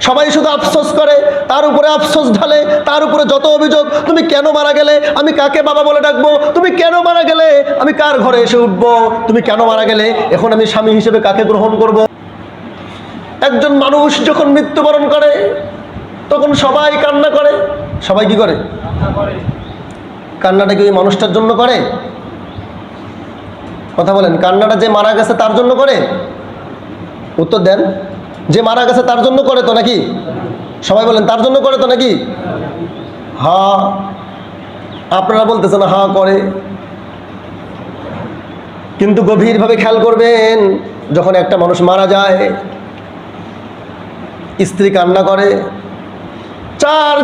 সবাই শুধু আফসোস করে, তার উপরে আফসোস ঢালে, তার উপরে যত অভিযোগ। তুমি কেন মারা গেলে? আমি কাকে বাবা বলে ডাকবো? তুমি কেন মারা গেলে? আমি কার ঘরে এসে উঠবো? তুমি কেন মারা গেলে? এখন আমি স্বামী হিসেবে কাকে গ্রহণ করব? একজন মানুষ যখন মৃত্যুবরণ করে তখন সবাই কান্না করে। সবাই কি করে? কান্নাটা কি ওই মানুষটার জন্য করে? কথা বলেন, কান্নাটা যে মারা গেছে তার জন্য করে? উত্তর দেন। যে মারা গেছে তার জন্য করে তো নাকি? সবাই বলেন, তার জন্য করে তো নাকি? হ্যাঁ, আপনারা বলতেছেন হ্যাঁ করে, কিন্তু গভীরভাবে খেয়াল করবেন, যখন একটা মানুষ মারা যায় স্ত্রী কান্না করে।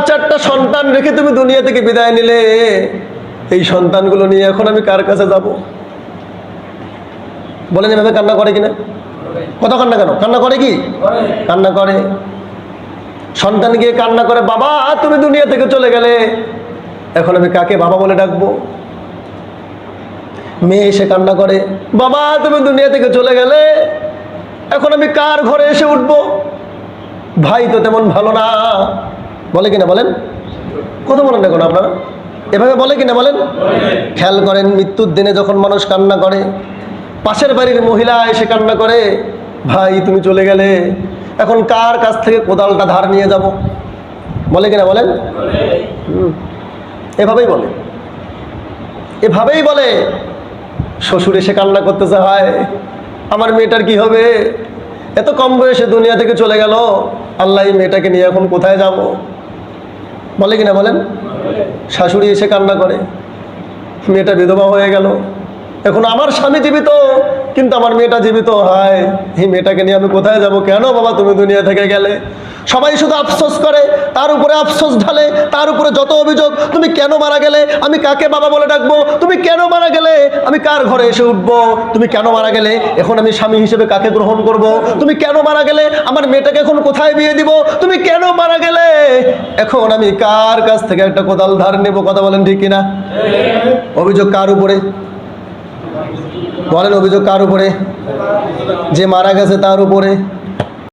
চারটা সন্তান রেখে তুমি দুনিয়া থেকে বিদায় নিলে, এই সন্তানগুলো নিয়ে এখন আমি কার কাছে যাব? বলেন, এভাবে কান্না করে কিনা? কত কান্না কেন? কান্না করে কি? কান্না করে। সন্তান গিয়ে কান্না করে, বাবা তুমি দুনিয়া থেকে চলে গেলে, এখন আমি কাকে বাবা বলে ডাকবো? মেয়ে এসে কান্না করে, বাবা তুমি দুনিয়া থেকে চলে গেলে, এখন আমি কার ঘরে এসে উঠবো? ভাই তো তেমন ভালো না, বলে কিনা বলেন? কথা বলেন না কেন আপনারা? এভাবে বলে কিনা বলেন? খেয়াল করেন, মৃত্যুর দিনে যখন মানুষ কান্না করে, পাশের বাড়ির মহিলা এসে কান্না করে, ভাই তুমি চলে গেলে, এখন কার কাছ থেকে কোদালটা ধার নিয়ে যাব? বলে কিনা বলেন? এভাবেই বলে, এভাবেই বলে। শ্বশুর এসে কান্না করতেছে, হয় আমার মেয়েটার কি হবে? এত কম বয়সে দুনিয়া থেকে চলে গেল, আল্লাহ এই মেয়েটাকে নিয়ে এখন কোথায় যাব? বলে কিনা বলেন? শাশুড়ি এসে কান্না করে, মেয়েটা বিধবা হয়ে গেল, এখন আমার স্বামী জীবিত কিন্তু আমার মেয়েটা জীবিত, হয় এই মেয়েটাকে নিয়ে আমি কোথায় যাব? কেন বাবা তুমি দুনিয়া থেকে গেলে? সবাই শুধু আফসোস করে, তার উপরে আফসোস ঢালে, তার উপরে যত অভিযোগ। তুমি কেন মারা গেলে? আমি কাকে বাবা বলে ডাকবো? তুমি কেন মারা গেলে? আমি কার ঘরে এসে উঠবো? তুমি কেন মারা গেলে? এখন আমি স্বামী হিসেবে কাকে গ্রহণ করব? তুমি কেন মারা গেলে? আমার মেয়েটাকে এখন কোথায় বিয়ে দিব? তুমি কেন মারা গেলে? এখন আমি কার কাছ থেকে একটা কোদাল ধার নেব? কথা বলেন ঠিক কিনা? অভিযোগ কার উপরে? বলেন, অভিযোগ কার উপরে? যে মারা গেছে তার উপরে।